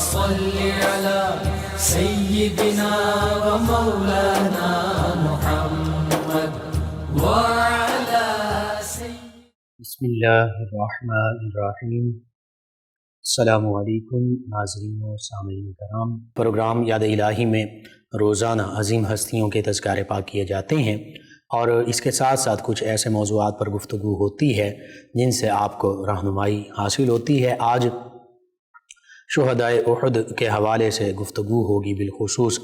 صل على سيدنا ومولانا محمد وعلى بسم اللہ الرحمن الرحیم۔ السلام علیکم ناظرین و سامعین کرام۔ پروگرام یاد الہی میں روزانہ عظیم ہستیوں کے تذکارے پاک کیے جاتے ہیں، اور اس کے ساتھ ساتھ کچھ ایسے موضوعات پر گفتگو ہوتی ہے جن سے آپ کو رہنمائی حاصل ہوتی ہے۔ آج شہدائے احد کے حوالے سے گفتگو ہوگی، بالخصوص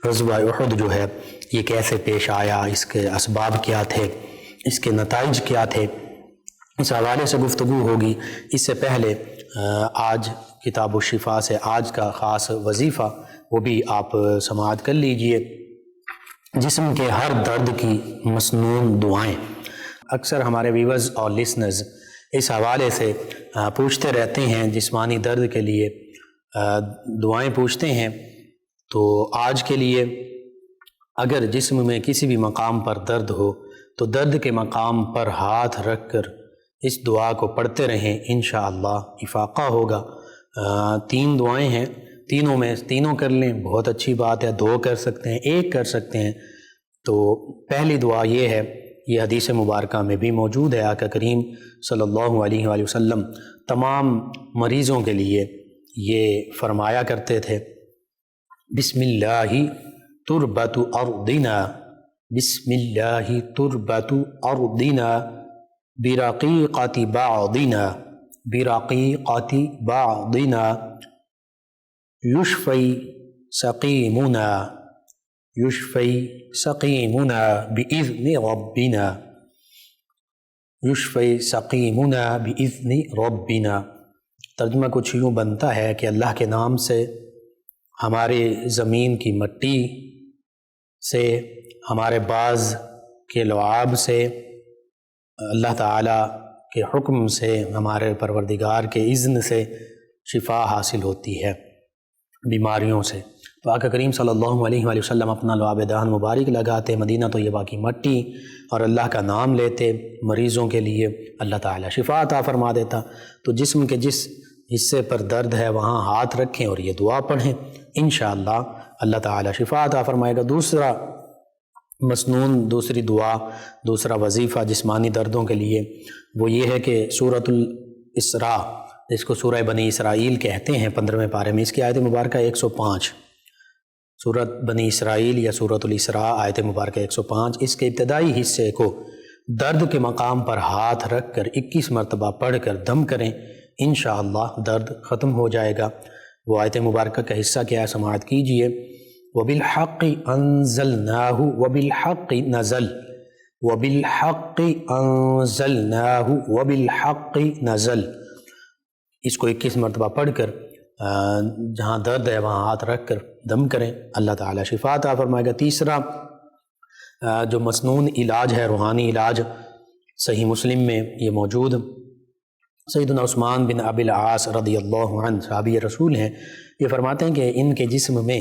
غزوہ احد جو ہے یہ کیسے پیش آیا، اس کے اسباب کیا تھے، اس کے نتائج کیا تھے، اس حوالے سے گفتگو ہوگی۔ اس سے پہلے آج کتاب الشفا سے آج کا خاص وظیفہ وہ بھی آپ سماعت کر لیجئے۔ جسم کے ہر درد کی مسنون دعائیں۔ اکثر ہمارے ویورز اور لسنرز اس حوالے سے پوچھتے رہتے ہیں، جسمانی درد کے لیے دعائیں پوچھتے ہیں۔ تو آج کے لیے اگر جسم میں کسی بھی مقام پر درد ہو تو درد کے مقام پر ہاتھ رکھ کر اس دعا کو پڑھتے رہیں، انشاءاللہ افاقہ ہوگا۔ 3 دعائیں ہیں، تینوں میں تینوں کر لیں بہت اچھی بات ہے، 2 کر سکتے ہیں، 1 کر سکتے ہیں۔ تو پہلی دعا یہ ہے، یہ حدیث مبارکہ میں بھی موجود ہے، آقا کریم صلی اللہ علیہ وآلہ وسلم تمام مریضوں کے لیے یہ فرمایا کرتے تھے، بسم اللہ تربت ارضنا، بسم اللہ تربت ارضنا برقیقۃ بعضنا، برقیقۃ بعضنا یشفی سقیمنا، یشفی سقیمنا بإذن ربنا، یشفی سقیمنا بإذن ربنا۔ ترجمہ کچھ یوں بنتا ہے کہ اللہ کے نام سے، ہمارے زمین کی مٹی سے، ہمارے باز کے لعاب سے، اللہ تعالیٰ کے حکم سے، ہمارے پروردگار کے اذن سے شفا حاصل ہوتی ہے بیماریوں سے۔ تو آقا کریم صلی اللہ علیہ وآلہ وسلم اپنا لعاب دہن مبارک لگاتے، مدینہ طیبہ کی مٹی، اور اللہ کا نام لیتے مریضوں کے لیے، اللہ تعالیٰ شفا عطا فرما دیتا۔ تو جسم کے جس حصے پر درد ہے وہاں ہاتھ رکھیں اور یہ دعا پڑھیں، انشاءاللہ اللہ تعالیٰ شفا عطا فرمائے گا۔ دوسرا مسنون، دوسری دعا، دوسرا وظیفہ جسمانی دردوں کے لیے وہ یہ ہے کہ سورۃ الاسراء، جس کو سورہ بنی اسرائیل کہتے ہیں، 15ویں پارے میں اس کی آیت مبارکہ 105، سورۃ بنی اسرائیل یا سورۃ الاسراء آیت مبارکہ 105، اس کے ابتدائی حصے کو درد کے مقام پر ہاتھ رکھ کر 21 مرتبہ پڑھ کر دم کریں، انشاءاللہ درد ختم ہو جائے گا۔ وہ آیت مبارکہ کا حصہ کیا ہے، سماعت کیجئے۔ وَبِالْحَقِّ أَنزَلْنَاهُ وَبِالْحَقِّ نَزَلَ، وَبِالْحَقِّ أَنزَلْنَاهُ وَبِالْحَقِّ نَزَلَ۔ اس کو 21 مرتبہ پڑھ کر جہاں درد ہے وہاں ہاتھ رکھ کر دم کریں، اللہ تعالیٰ شفا عطا فرمائے گا۔ تیسرا جو مسنون علاج ہے، روحانی علاج، صحیح مسلم میں یہ موجود، سیدنا عثمان بن ابی العاص رضی اللہ عنہ صحابی رسول ہیں، یہ فرماتے ہیں کہ ان کے جسم میں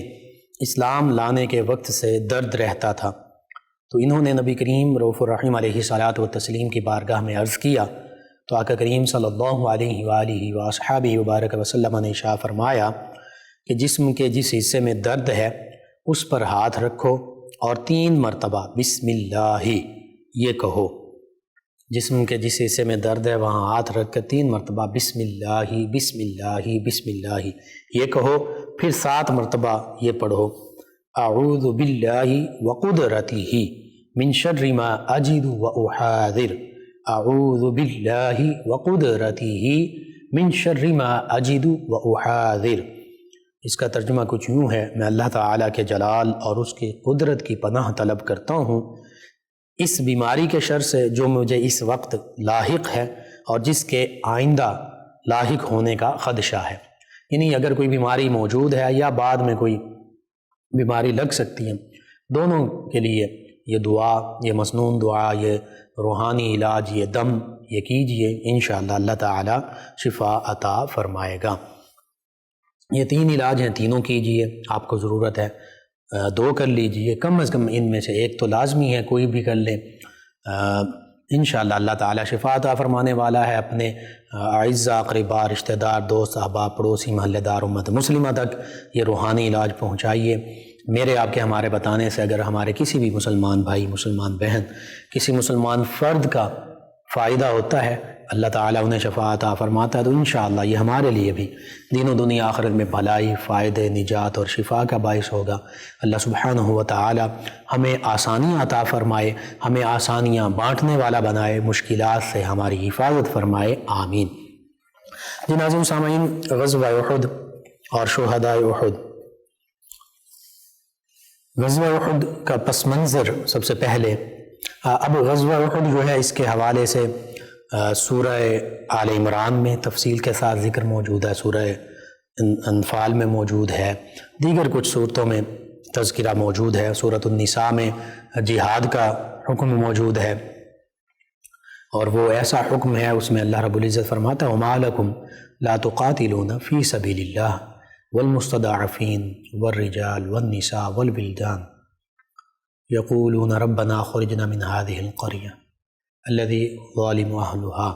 اسلام لانے کے وقت سے درد رہتا تھا، تو انہوں نے نبی کریم رؤوف الرحیم علیہ الصلاۃ والتسلیم کی بارگاہ میں عرض کیا، تو آقا کریم صلی اللہ علیہ وآلہ وصحبہ وبارک وسلم نے ارشاد فرمایا کہ جسم کے جس حصے میں درد ہے اس پر ہاتھ رکھو اور 3 مرتبہ بسم اللہ یہ کہو۔ جسم کے جس حصے میں درد ہے وہاں ہاتھ رکھ کر 3 مرتبہ بسم اللہ بسم اللہ بسم اللہ یہ کہو، پھر 7 مرتبہ یہ پڑھو، اعوذ باللہ وقدرتہ من شر ما اجد واحاذر، اعوذ باللہ وقدرتہ من شر ما اجد واحاذر۔ اس کا ترجمہ کچھ یوں ہے، میں اللہ تعالیٰ کے جلال اور اس کی قدرت کی پناہ طلب کرتا ہوں اس بیماری کے شر سے جو مجھے اس وقت لاحق ہے اور جس کے آئندہ لاحق ہونے کا خدشہ ہے۔ یعنی اگر کوئی بیماری موجود ہے یا بعد میں کوئی بیماری لگ سکتی ہے، دونوں کے لیے یہ دعا، یہ مسنون دعا، یہ روحانی علاج، یہ دم یہ کیجئے، انشاءاللہ اللہ تعالی شفا عطا فرمائے گا۔ یہ 3 علاج ہیں، تینوں کیجئے، آپ کو ضرورت ہے 2 کر لیجئے، کم از کم ان میں سے ایک تو لازمی ہے، کوئی بھی کر لیں۔ انشاءاللہ اللہ تعالیٰ شفا عطا فرمانے والا ہے۔ اپنے اعزاء، اقرباء، رشتہ دار، دوست، احباب، پڑوسی، محلے دار، امت مسلمہ تک یہ روحانی علاج پہنچائیے۔ میرے آپ کے ہمارے بتانے سے اگر ہمارے کسی بھی مسلمان بھائی، مسلمان بہن، کسی مسلمان فرد کا فائدہ ہوتا ہے، اللہ تعالیٰ انہیں شفا عطا فرماتا ہے، تو انشاءاللہ یہ ہمارے لیے بھی دین و دنیا آخرت میں بھلائی، فائدے، نجات اور شفا کا باعث ہوگا۔ اللہ سبحانہ و تعالیٰ ہمیں آسانیاں عطا فرمائے، ہمیں آسانیاں بانٹنے والا بنائے، مشکلات سے ہماری حفاظت فرمائے، آمین۔ جی ناظرین سامعین، غزوہ احد اور شہداء احد۔ غزوہ احد کا پس منظر سب سے پہلے، اب غزوہ احد جو ہے اس کے حوالے سے سورہ آل عمران میں تفصیل کے ساتھ ذکر موجود ہے، سورہ انفال میں موجود ہے، دیگر کچھ صورتوں میں تذکرہ موجود ہے، سورۃ النساء میں جہاد کا حکم موجود ہے، اور وہ ایسا حکم ہے اس میں اللہ رب العزت فرماتا ہے وَمَا لَكُمْ لَا تُقَاتِلُونَ فِي سَبِيلِ اللَّهِ وَالْمُسْتَضْعَفِينَ وَالرِّجَالِ وَالنِّسَاءِ وَالْوِلْدَانِ يَقُولُونَ رَبَّنَا أَخْرِجْنَا مِنْ هَذِهِ الْقَرْيَةِ الَّذِي ظَالِمُ أَهْلُهَا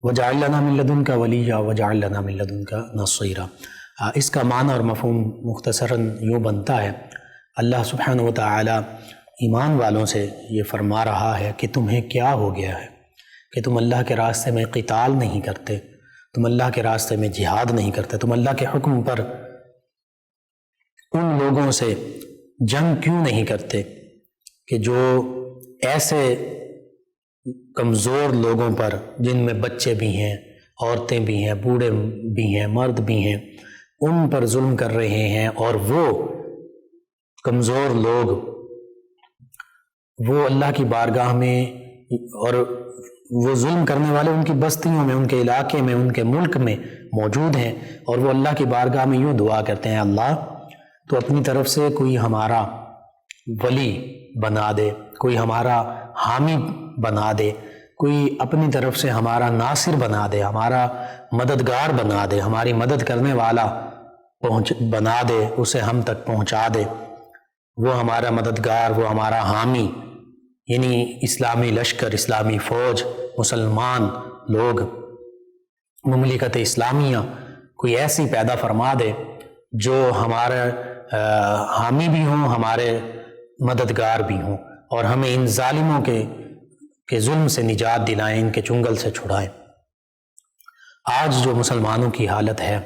وَاجْعَل لَّنَا مِن لَّدُنكَ وَلِيًّا وَاجْعَل لَّنَا مِن لَّدُنكَ نَصِيرًا۔ اس کا معنی اور مفہوم مختصراً یوں بنتا ہے، اللہ سبحانہ و تعالی ایمان والوں سے یہ فرما رہا ہے کہ تمہیں کیا ہو گیا ہے کہ تم اللہ کے راستے میں قتال نہیں کرتے، تم اللہ کے راستے میں جہاد نہیں کرتے، تم اللہ کے حکم پر ان لوگوں سے جنگ کیوں نہیں کرتے کہ جو ایسے کمزور لوگوں پر، جن میں بچے بھی ہیں، عورتیں بھی ہیں، بوڑھے بھی ہیں، مرد بھی ہیں، ان پر ظلم کر رہے ہیں، اور وہ کمزور لوگ وہ اللہ کی بارگاہ میں، اور وہ ظلم کرنے والے ان کی بستیوں میں، ان کے علاقے میں، ان کے ملک میں موجود ہیں، اور وہ اللہ کی بارگاہ میں یوں دعا کرتے ہیں اللہ تو اپنی طرف سے کوئی ہمارا ولی بنا دے، کوئی ہمارا حامی بنا دے، کوئی اپنی طرف سے ہمارا ناصر بنا دے، ہمارا مددگار بنا دے، ہماری مدد کرنے والا بنا دے، اسے ہم تک پہنچا دے، وہ ہمارا مددگار، وہ ہمارا حامی، یعنی اسلامی لشکر، اسلامی فوج، مسلمان لوگ، مملکت اسلامیہ کوئی ایسی پیدا فرما دے جو ہمارے حامی بھی ہوں، ہمارے مددگار بھی ہوں، اور ہمیں ان ظالموں کے ظلم سے نجات دلائیں، ان کے چنگل سے چھڑائیں۔ آج جو مسلمانوں کی حالت ہے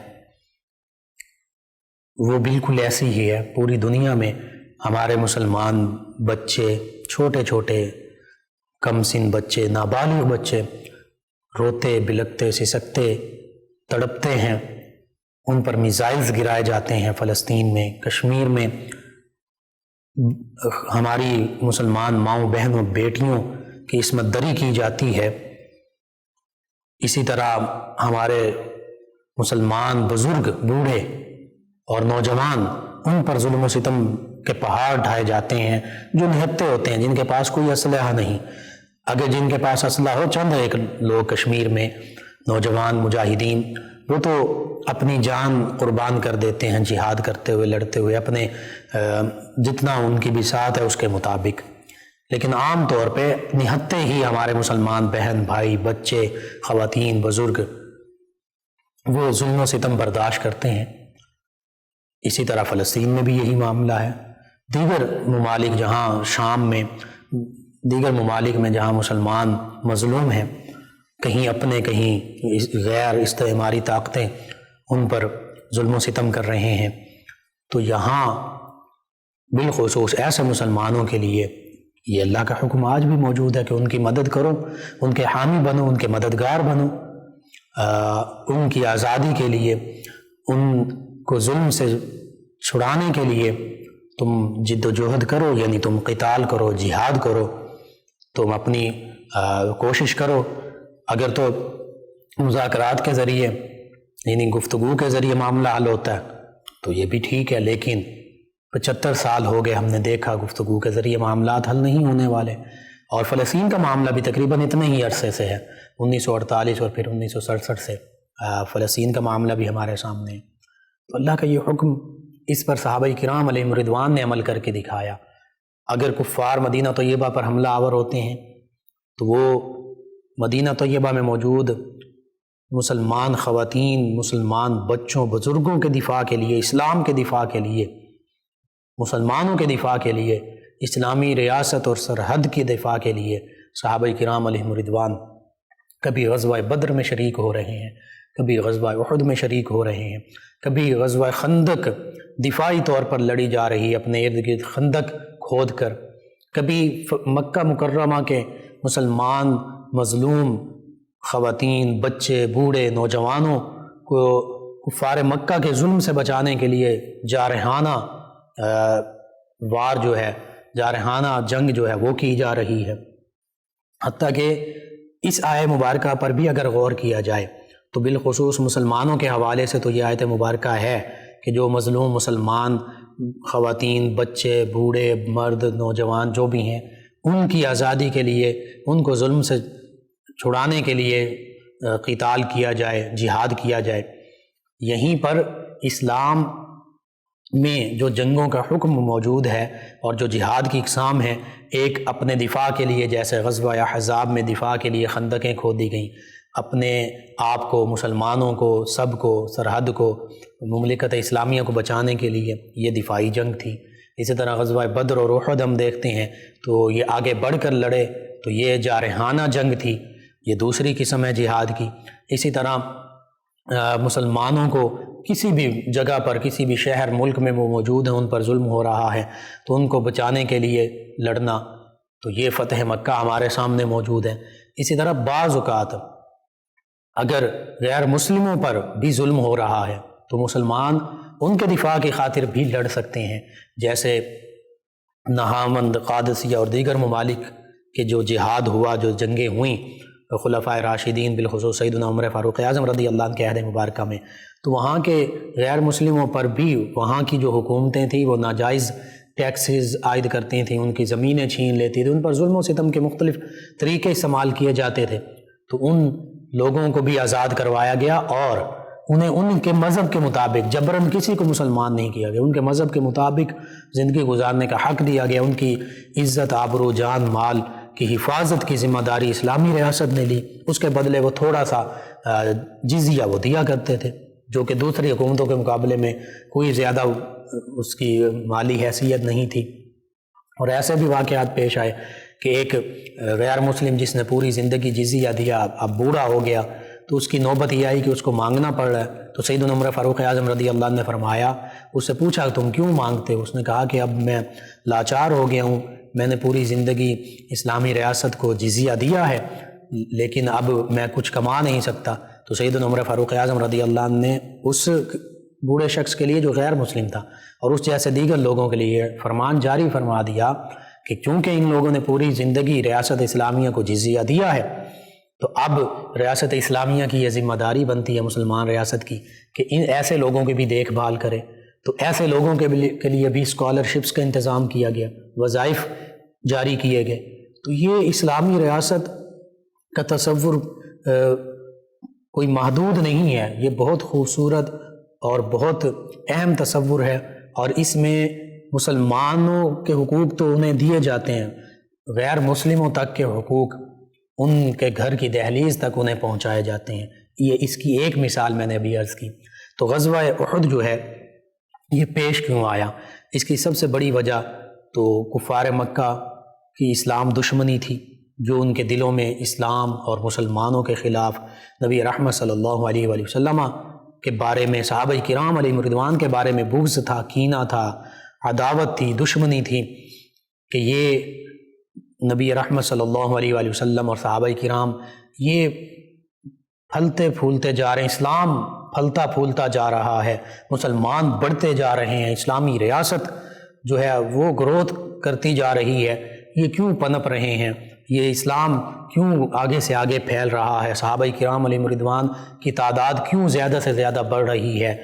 وہ بالکل ایسی ہی ہے۔ پوری دنیا میں ہمارے مسلمان بچے، چھوٹے چھوٹے کم سن بچے، نابالغ بچے روتے، بلکتے، سسکتے، تڑپتے ہیں، ان پر میزائلز گرائے جاتے ہیں۔ فلسطین میں، کشمیر میں ہماری مسلمان ماؤں، بہنوں، بیٹیوں کی عصمت دری کی جاتی ہے۔ اسی طرح ہمارے مسلمان بزرگ، بوڑھے اور نوجوان، ان پر ظلم و ستم کے پہاڑ ڈھائے جاتے ہیں، جو نہتے ہوتے ہیں، جن کے پاس کوئی اسلحہ نہیں۔ اگر جن کے پاس اسلحہ ہو، چند ایک لوگ کشمیر میں نوجوان مجاہدین، وہ تو اپنی جان قربان کر دیتے ہیں جہاد کرتے ہوئے، لڑتے ہوئے، اپنے جتنا ان کی بساط ہے اس کے مطابق، لیکن عام طور پہ نہتے ہی ہمارے مسلمان بہن بھائی، بچے، خواتین، بزرگ وہ ظلم و ستم برداشت کرتے ہیں۔ اسی طرح فلسطین میں بھی یہی معاملہ ہے۔ دیگر ممالک جہاں شام میں، دیگر ممالک میں جہاں مسلمان مظلوم ہیں، کہیں اپنے کہیں غیر استعماری طاقتیں ان پر ظلم و ستم کر رہے ہیں، تو یہاں بالخصوص ایسے مسلمانوں کے لیے یہ اللہ کا حکم آج بھی موجود ہے کہ ان کی مدد کرو، ان کے حامی بنو، ان کے مددگار بنو، ان کی آزادی کے لیے، ان کو ظلم سے چھڑانے کے لیے تم جد و جہد کرو، یعنی تم قتال کرو، جہاد کرو، تم اپنی کوشش کرو۔ اگر تو مذاکرات کے ذریعے، یعنی گفتگو کے ذریعے معاملہ حل ہوتا ہے تو یہ بھی ٹھیک ہے، لیکن 75 سال ہو گئے ہم نے دیکھا گفتگو کے ذریعے معاملات حل نہیں ہونے والے، اور فلسطین کا معاملہ بھی تقریباً اتنے ہی عرصے سے ہے، 1948 اور پھر 1967 سے فلسطین کا معاملہ بھی ہمارے سامنے ہے۔ تو اللہ کا یہ حکم، اس پر صحابہ کرام علیہم رضوان نے عمل کر کے دکھایا۔ اگر کفار مدینہ طیبہ پر حملہ آور ہوتے ہیں تو وہ مدینہ طیبہ میں موجود مسلمان خواتین، مسلمان بچوں، بزرگوں کے دفاع کے لیے، اسلام کے دفاع کے لیے، مسلمانوں کے دفاع کے لیے، اسلامی ریاست اور سرحد کی دفاع کے لیے صحابہ کرام علیہم رضوان کبھی غزوہ بدر میں شریک ہو رہے ہیں، کبھی غزوہ احد میں شریک ہو رہے ہیں، کبھی غزوہ خندق دفاعی طور پر لڑی جا رہی اپنے ارد گرد خندق کھود کر، کبھی مکہ مکرمہ کے مسلمان مظلوم خواتین، بچے، بوڑھے، نوجوانوں کو کفار مکہ کے ظلم سے بچانے کے لیے جارحانہ وار جو ہے، جارحانہ جنگ جو ہے وہ کی جا رہی ہے۔ حتیٰ کہ اس آیت مبارکہ پر بھی اگر غور کیا جائے تو بالخصوص مسلمانوں کے حوالے سے تو یہ آیت مبارکہ ہے کہ جو مظلوم مسلمان خواتین، بچے، بوڑھے، مرد، نوجوان جو بھی ہیں، ان کی آزادی کے لیے، ان کو ظلم سے چھڑانے کے لیے قتال کیا جائے، جہاد کیا جائے۔ یہیں پر اسلام میں جو جنگوں کا حکم موجود ہے اور جو جہاد کی اقسام ہیں، ایک اپنے دفاع کے لیے جیسے غزوہ احزاب میں دفاع کے لیے خندقیں کھودی گئیں، اپنے آپ کو، مسلمانوں کو، سب کو، سرحد کو، مملکت اسلامیہ کو بچانے کے لیے یہ دفاعی جنگ تھی۔ اسی طرح غزوہ بدر اور احد ہم دیکھتے ہیں تو یہ آگے بڑھ کر لڑے تو یہ جارحانہ جنگ تھی، یہ دوسری قسم ہے جہاد کی۔ اسی طرح مسلمانوں کو کسی بھی جگہ پر، کسی بھی شہر ملک میں وہ موجود ہیں، ان پر ظلم ہو رہا ہے تو ان کو بچانے کے لیے لڑنا، تو یہ فتح مکہ ہمارے سامنے موجود ہے۔ اسی طرح بعض اوقات اگر غیر مسلموں پر بھی ظلم ہو رہا ہے تو مسلمان ان کے دفاع کی خاطر بھی لڑ سکتے ہیں، جیسے نہامند، قادسیہ اور دیگر ممالک کے جو جہاد ہوا، جو جنگیں ہوئیں خلفائے راشدین بالخصوص سیدنا عمر فاروق اعظم رضی اللہ عنہ کے عہد مبارکہ میں، تو وہاں کے غیر مسلموں پر بھی وہاں کی جو حکومتیں تھیں وہ ناجائز ٹیکسز عائد کرتی تھیں، ان کی زمینیں چھین لیتی تھیں، ان پر ظلم و ستم کے مختلف طریقے استعمال کیے جاتے تھے، تو ان لوگوں کو بھی آزاد کروایا گیا اور انہیں ان کے مذہب کے مطابق جبراً کسی کو مسلمان نہیں کیا گیا، ان کے مذہب کے مطابق زندگی گزارنے کا حق دیا گیا، ان کی عزت، آبرو، جان، مال کی حفاظت کی ذمہ داری اسلامی ریاست نے لی، اس کے بدلے وہ تھوڑا سا جزیہ وہ دیا کرتے تھے، جو کہ دوسری حکومتوں کے مقابلے میں کوئی زیادہ اس کی مالی حیثیت نہیں تھی۔ اور ایسے بھی واقعات پیش آئے کہ ایک غیر مسلم جس نے پوری زندگی جزیہ دیا، اب بوڑھا ہو گیا تو اس کی نوبت یہ آئی کہ اس کو مانگنا پڑ رہا ہے، تو سیدنا عمر فاروق اعظم رضی اللہ عنہ نے فرمایا، اس سے پوچھا تم کیوں مانگتے ہو؟ اس نے کہا کہ اب میں لاچار ہو گیا ہوں، میں نے پوری زندگی اسلامی ریاست کو جزیہ دیا ہے لیکن اب میں کچھ کما نہیں سکتا۔ تو سیدنا عمر فاروق اعظم رضی اللہ عنہ نے اس بوڑھے شخص کے لیے جو غیر مسلم تھا اور اس جیسے دیگر لوگوں کے لیے فرمان جاری فرما دیا کہ چونکہ ان لوگوں نے پوری زندگی ریاست اسلامیہ کو جزیہ دیا ہے تو اب ریاست اسلامیہ کی یہ ذمہ داری بنتی ہے مسلمان ریاست کی کہ ان ایسے لوگوں کی بھی دیکھ بھال کرے۔ تو ایسے لوگوں کے لیے بھی اسکالرشپس کا انتظام کیا گیا، وظائف جاری کیے گئے۔ تو یہ اسلامی ریاست کا تصور کوئی محدود نہیں ہے، یہ بہت خوبصورت اور بہت اہم تصور ہے، اور اس میں مسلمانوں کے حقوق تو انہیں دیے جاتے ہیں، غیر مسلموں تک کے حقوق ان کے گھر کی دہلیز تک انہیں پہنچائے جاتے ہیں۔ یہ اس کی ایک مثال میں نے ابھی عرض کی۔ تو غزوہ احد جو ہے یہ پیش کیوں آیا؟ اس کی سب سے بڑی وجہ تو کفار مکہ کی اسلام دشمنی تھی، جو ان کے دلوں میں اسلام اور مسلمانوں کے خلاف نبی رحمت صلی اللہ علیہ وآلہ وسلم کے بارے میں، صحابہ کرام علیہم رضوان کے بارے میں بغض تھا، کینہ تھا، عداوت تھی، دشمنی تھی کہ یہ نبی رحمت صلی اللہ علیہ وآلہ وسلم اور صحابہ کرام یہ پھلتے پھولتے جا رہے ہیں، اسلام پھلتا پھولتا جا رہا ہے، مسلمان بڑھتے جا رہے ہیں، اسلامی ریاست جو ہے وہ گروتھ کرتی جا رہی ہے، یہ کیوں پنپ رہے ہیں، یہ اسلام کیوں آگے سے آگے پھیل رہا ہے، صحابہ کرام علیہ رضوان کی تعداد کیوں زیادہ سے زیادہ بڑھ رہی ہے،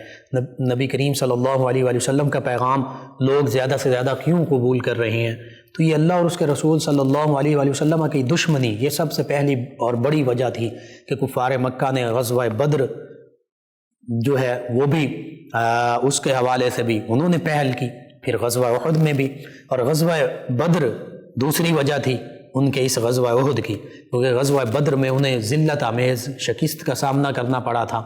نبی کریم صلی اللہ علیہ وآلہ وسلم کا پیغام لوگ زیادہ سے زیادہ کیوں قبول کر رہے ہیں۔ تو یہ اللہ اور اس کے رسول صلی اللہ علیہ وآلہ وسلم کی دشمنی، یہ سب سے پہلی اور بڑی وجہ تھی کہ کفار مکہ نے غزوہ بدر جو ہے وہ بھی اس کے حوالے سے بھی انہوں نے پہل کی، پھر غزوہ احد میں بھی، اور غزوہ بدر دوسری وجہ تھی ان کے اس غزوہ احد کی، کیونکہ غزوہ بدر میں انہیں ذلت آمیز شکست کا سامنا کرنا پڑا تھا۔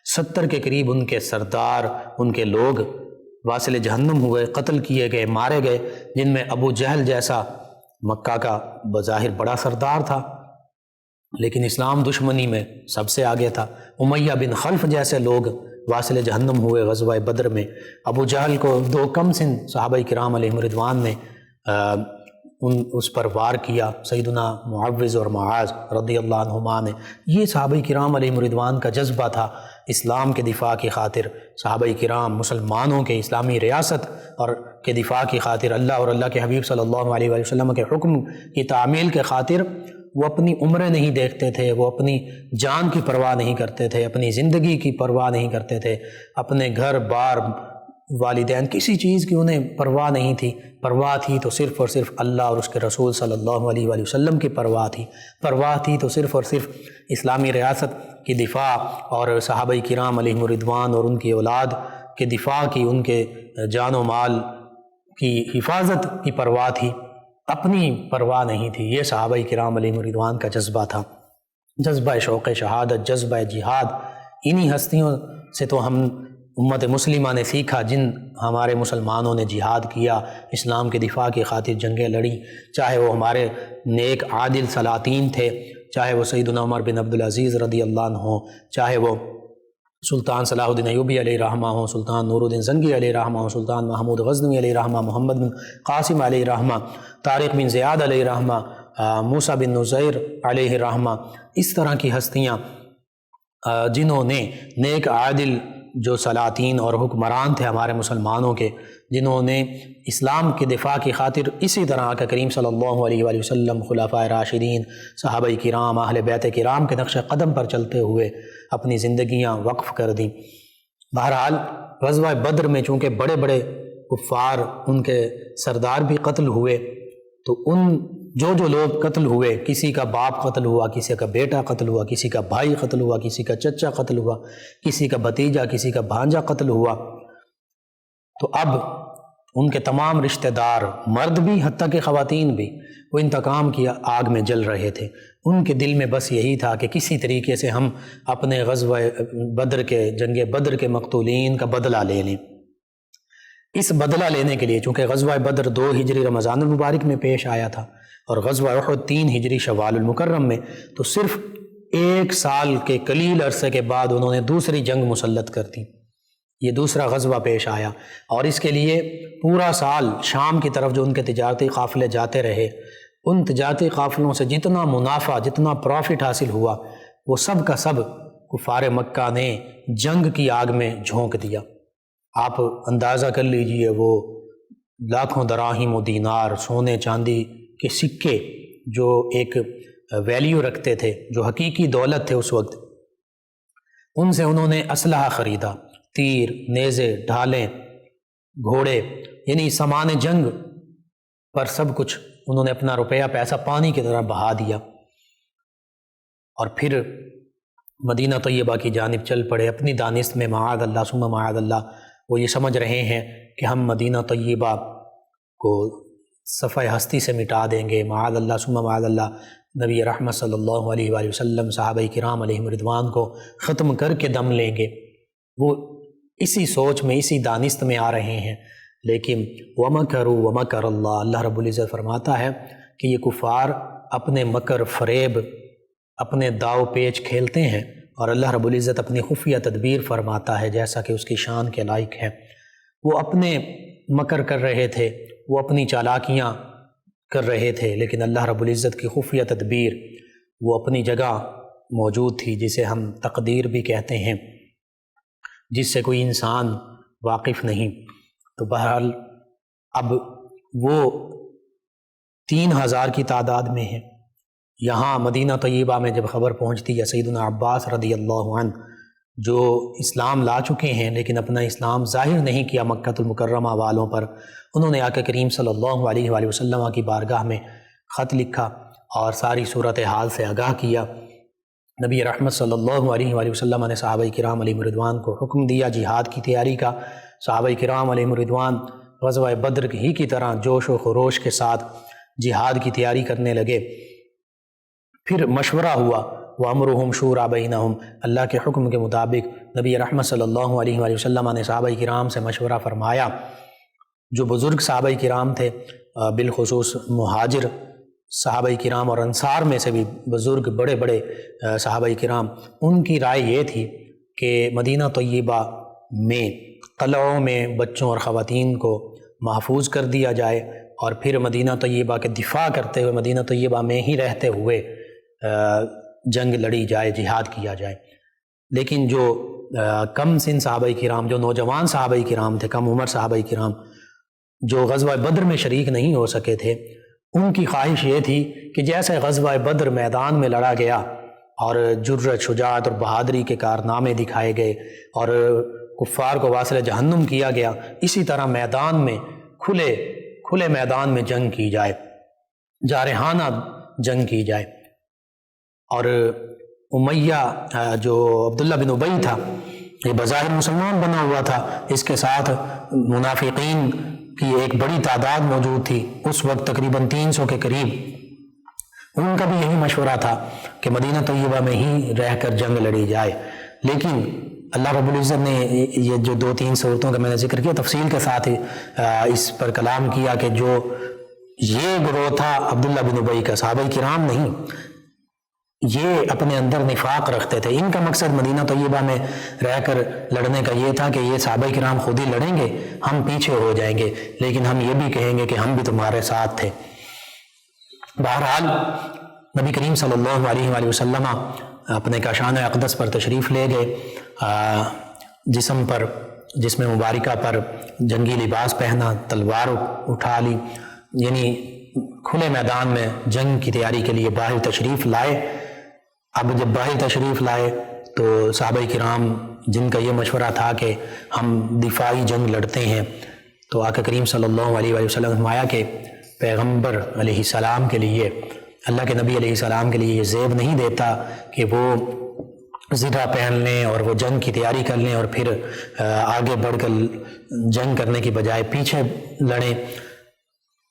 70 کے قریب ان کے سردار، ان کے لوگ واصل جہنم ہوئے، قتل کیے گئے، مارے گئے، جن میں ابو جہل جیسا مکہ کا بظاہر بڑا سردار تھا لیکن اسلام دشمنی میں سب سے آگے تھا۔ امیہ بن خلف جیسے لوگ واصل جہنم ہوئے غزوہ بدر میں۔ ابو جہل کو 2 کم سن صحابہ کرام علیہم رضوان نے اس پر وار کیا، سیدنا معوذ اور معاذ رضی اللہ عنہما نے۔ یہ صحابہ کرام علیہم رضوان کا جذبہ تھا اسلام کے دفاع کی خاطر، صحابہ کرام مسلمانوں کے اسلامی ریاست اور کے دفاع کی خاطر، اللہ اور اللہ کے حبیب صلی اللہ علیہ وآلہ وسلم کے حکم کی تعمیل کے خاطر وہ اپنی عمریں نہیں دیکھتے تھے، وہ اپنی جان کی پرواہ نہیں کرتے تھے، اپنی زندگی کی پرواہ نہیں کرتے تھے، اپنے گھر بار والدین کسی چیز کی انہیں پرواہ نہیں تھی۔ پرواہ تھی تو صرف اور صرف اللہ اور اس کے رسول صلی اللہ علیہ وآلہ وسلم کی پرواہ تھی۔ پرواہ تھی تو صرف اور صرف اسلامی ریاست کی دفاع اور صحابہ کرام علیہم رضوان اور ان کی اولاد کے دفاع کی، ان کے جان و مال کی حفاظت کی پرواہ تھی، اپنی پرواہ نہیں تھی۔ یہ صحابہ کرام علیہم رضوان کا جذبہ تھا، جذبہ شوق شہادت، جذبہ جہاد۔ انہی ہستیوں سے تو ہم امت مسلمہ نے سیکھا، جن ہمارے مسلمانوں نے جہاد کیا، اسلام کے دفاع کی خاطر جنگیں لڑیں، چاہے وہ ہمارے نیک عادل سلاطین تھے، چاہے وہ سیدنا عمر بن عبدالعزیز رضی اللہ عنہ ہوں، چاہے وہ سلطان صلاح الدین ایوبی علیہ رحمہ ہوں، سلطان نور الدین زنگی علیہ رحمہ ہوں، سلطان محمود غزنوی علیہ رحمہ، محمد بن قاسم علیہ رحمہ، طارق بن زیاد علیہ رحمہ، موسیٰ بن نصیر علیہ رحمہ۔ اس طرح کی ہستیاں جنہوں نے نیک عادل جو سلاطین اور حکمران تھے ہمارے مسلمانوں کے، جنہوں نے اسلام کے دفاع کی خاطر اسی طرح آقا کریم صلی اللہ علیہ وآلہ وسلم، خلفائے راشدین، صحابہ کرام، اہل بیت کرام کے نقش قدم پر چلتے ہوئے اپنی زندگیاں وقف کر دیں۔ بہرحال غزوہ بدر میں چونکہ بڑے بڑے کفار، ان کے سردار بھی قتل ہوئے، تو ان جو لوگ قتل ہوئے، کسی کا باپ قتل ہوا، کسی کا بیٹا قتل ہوا، کسی کا بھائی قتل ہوا، کسی کا چچا قتل ہوا، کسی کا بھتیجا، کسی کا بھانجا قتل ہوا، تو اب ان کے تمام رشتہ دار، مرد بھی حتیٰ کہ خواتین بھی، وہ انتقام کی آگ میں جل رہے تھے۔ ان کے دل میں بس یہی تھا کہ کسی طریقے سے ہم اپنے غزوہ بدر کے، جنگ بدر کے مقتولین کا بدلہ لے لیں۔ اس بدلہ لینے کے لیے، چونکہ غزوہ بدر 2 ہجری رمضان المبارک میں پیش آیا تھا اور غزوہ احد 3 ہجری شوال المکرم میں، تو صرف 1 سال کے قلیل عرصے کے بعد انہوں نے دوسری جنگ مسلط کر دی۔ یہ دوسرا غزوہ پیش آیا اور اس کے لیے پورا سال شام کی طرف جو ان کے تجارتی قافلے جاتے رہے، ان تجارتی قافلوں سے جتنا منافع، جتنا پروفٹ حاصل ہوا، وہ سب کا سب کفار مکہ نے جنگ کی آگ میں جھونک دیا۔ آپ اندازہ کر لیجئے، وہ لاکھوں دراہم و دینار، سونے چاندی کے سکے جو ایک ویلیو رکھتے تھے، جو حقیقی دولت تھے اس وقت، ان سے انہوں نے اسلحہ خریدا، تیر، نیزے، ڈھالیں، گھوڑے، یعنی سامان جنگ پر سب کچھ انہوں نے اپنا روپیہ پیسہ پانی کی طرح بہا دیا، اور پھر مدینہ طیبہ کی جانب چل پڑے اپنی دانست میں، معاذ اللہ ثم معاذ اللہ۔ وہ یہ سمجھ رہے ہیں کہ ہم مدینہ طیبہ کو صفحہ ہستی سے مٹا دیں گے، معاذ اللہ ثم معاذ اللہ۔ نبی رحمت صلی اللہ علیہ وآلہ وسلم، صحابہ کرام علیہم رضوان کو ختم کر کے دم لیں گے، وہ اسی سوچ میں، اسی دانست میں آ رہے ہیں۔ لیکن وَمَكَرُوا وَمَكَرَ اللَّهُ، اللہ رب العزت فرماتا ہے کہ یہ کفار اپنے مکر فریب، اپنے داؤ پیچ کھیلتے ہیں، اور اللہ رب العزت اپنی خفیہ تدبیر فرماتا ہے جیسا کہ اس کی شان کے لائق ہے۔ وہ اپنے مکر کر رہے تھے، وہ اپنی چالاکیاں کر رہے تھے، لیکن اللہ رب العزت کی خفیہ تدبیر وہ اپنی جگہ موجود تھی، جسے ہم تقدیر بھی کہتے ہیں، جس سے کوئی انسان واقف نہیں۔ تو بہرحال اب وہ 3000 کی تعداد میں ہے۔ یہاں مدینہ طیبہ میں جب خبر پہنچتی ہے، سیدنا عباس رضی اللہ عنہ جو اسلام لا چکے ہیں لیکن اپنا اسلام ظاہر نہیں کیا مکہ المکرمہ والوں پر، انہوں نے آقا کریم صلی اللہ علیہ وآلہ وسلم کی بارگاہ میں خط لکھا اور ساری صورتحال سے آگاہ کیا۔ نبی رحمت صلی اللہ علیہ وآلہ وسلم نے صحابہ کرام علیہ رضوان کو حکم دیا جہاد کی تیاری کا۔ صحابہ کرام علیہ رضوان غزوہ بدر ہی کی طرح جوش و خروش کے ساتھ جہاد کی تیاری کرنے لگے۔ پھر مشورہ ہوا، وَأَمْرُهُمْ شُورَىٰ بَيْنَهُمْ، اللہ کے حکم کے مطابق نبی رحمت صلی اللہ علیہ وآلہ وسلم نے صحابہ کرام سے مشورہ فرمایا۔ جو بزرگ صحابہ کرام تھے، بالخصوص مہاجر صحابہ کرام اور انصار میں سے بھی بزرگ بڑے بڑے صحابہ کرام، ان کی رائے یہ تھی کہ مدینہ طیبہ میں قلعوں میں بچوں اور خواتین کو محفوظ کر دیا جائے، اور پھر مدینہ طیبہ کے دفاع کرتے ہوئے مدینہ طیبہ میں ہی رہتے ہوئے جنگ لڑی جائے، جہاد کیا جائے۔ لیکن جو کم سن صحابہ کرام، جو نوجوان صحابہ کرام تھے، کم عمر صحابہ کرام، جو غزوہ بدر میں شریک نہیں ہو سکے تھے، ان کی خواہش یہ تھی کہ جیسے غزوہ بدر میدان میں لڑا گیا اور جرأت، شجاعت اور بہادری کے کارنامے دکھائے گئے اور کفار کو واصل جہنم کیا گیا، اسی طرح میدان میں کھلے میدان میں جنگ کی جائے، جارحانہ جنگ کی جائے۔ اور امیہ جو عبداللہ بن ابی تھا، یہ بظاہر مسلمان بنا ہوا تھا، اس کے ساتھ منافقین کی ایک بڑی تعداد موجود تھی، اس وقت تقریباً 300 کے قریب۔ ان کا بھی یہی مشورہ تھا کہ مدینہ طیبہ میں ہی رہ کر جنگ لڑی جائے، لیکن اللہ رب العزت نے یہ جو 2-3 صورتوں کا میں نے ذکر کیا، تفصیل کے ساتھ اس پر کلام کیا کہ جو یہ گروہ تھا عبداللہ بن ابی کا، صحابہ کرام نہیں، یہ اپنے اندر نفاق رکھتے تھے۔ ان کا مقصد مدینہ طیبہ میں رہ کر لڑنے کا یہ تھا کہ یہ صحابہ کرام خود ہی لڑیں گے، ہم پیچھے ہو جائیں گے، لیکن ہم یہ بھی کہیں گے کہ ہم بھی تمہارے ساتھ تھے۔ بہرحال نبی کریم صلی اللہ علیہ وآلہ وسلم اپنے کاشان اقدس پر تشریف لے گئے، جسم مبارکہ پر جنگی لباس پہنا، تلوار اٹھا لی، یعنی کھلے میدان میں جنگ کی تیاری کے لیے باہر تشریف لائے۔ اب جب باہر تشریف لائے تو صحابہ کرام جن کا یہ مشورہ تھا کہ ہم دفاعی جنگ لڑتے ہیں، تو آقا کریم صلی اللہ علیہ وآلہ وسلم نے فرمایا کہ پیغمبر علیہ السلام کے لیے، اللہ کے نبی علیہ السلام کے لیے یہ زیب نہیں دیتا کہ وہ زرہ پہن لیں اور وہ جنگ کی تیاری کر لیں اور پھر آگے بڑھ کر جنگ کرنے کی بجائے پیچھے لڑیں۔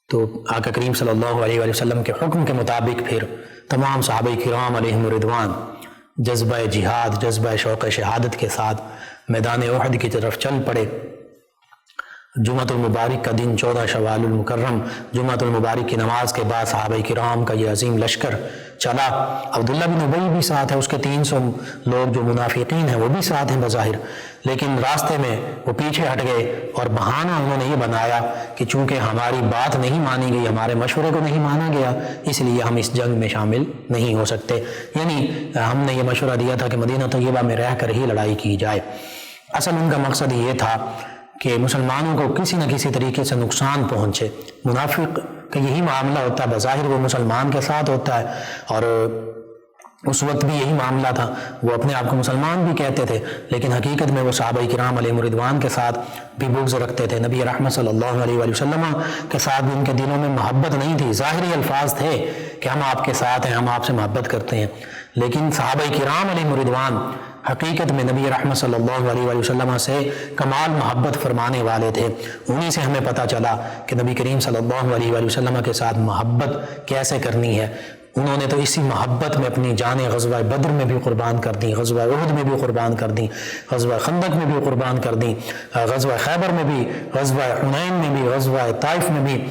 تو آقا کریم صلی اللہ علیہ وآلہ وسلم کے حکم کے مطابق پھر تمام صحابہ کرام علیہم الرضوان جذبہ جہاد، جذبہ شوق شہادت کے ساتھ میدان احد کی طرف چل پڑے۔ جمعۃ المبارک کا دن 14 شوال المکرم، جمعۃ المبارک کی نماز کے بعد صحابہ کرام کا یہ عظیم لشکر چلا۔ عبداللہ بن ابی بھی ساتھ ہے، اس کے 300 لوگ جو منافقین ہیں وہ بھی ساتھ ہیں بظاہر، لیکن راستے میں وہ پیچھے ہٹ گئے اور بہانہ انہوں نے یہ بنایا کہ چونکہ ہماری بات نہیں مانی گئی، ہمارے مشورے کو نہیں مانا گیا، اس لیے ہم اس جنگ میں شامل نہیں ہو سکتے۔ یعنی ہم نے یہ مشورہ دیا تھا کہ مدینہ طیبہ میں رہ کر ہی لڑائی کی جائے۔ اصل ان کا مقصد یہ تھا کہ مسلمانوں کو کسی نہ کسی طریقے سے نقصان پہنچے۔ منافق کا یہی معاملہ ہوتا ہے، بظاہر وہ مسلمان کے ساتھ ہوتا ہے، اور اس وقت بھی یہی معاملہ تھا، وہ اپنے آپ کو مسلمان بھی کہتے تھے، لیکن حقیقت میں وہ صحابہ کرام علیہم الرضوان کے ساتھ بھی بغض رکھتے تھے۔ نبی رحمت صلی اللہ علیہ وآلہ وسلم کے ساتھ بھی ان کے دلوں میں محبت نہیں تھی، ظاہری الفاظ تھے کہ ہم آپ کے ساتھ ہیں، ہم آپ سے محبت کرتے ہیں، لیکن صحابہ کرام علیہم الرضوان حقیقت میں نبی رحمت صلی اللہ علیہ وآلہ وسلم سے کمال محبت فرمانے والے تھے۔ انہی سے ہمیں پتہ چلا کہ نبی کریم صلی اللہ علیہ وآلہ وسلم کے ساتھ محبت کیسے کرنی ہے۔ انہوں نے تو اسی محبت میں اپنی جانیں غزوہ بدر میں بھی قربان کر دیں، غزوہ احد میں بھی قربان کر دیں، غزوہ خندق میں بھی قربان کر دیں، غزوہ خیبر میں بھی، غزوہ حنین میں بھی، غزوہ طائف میں بھی،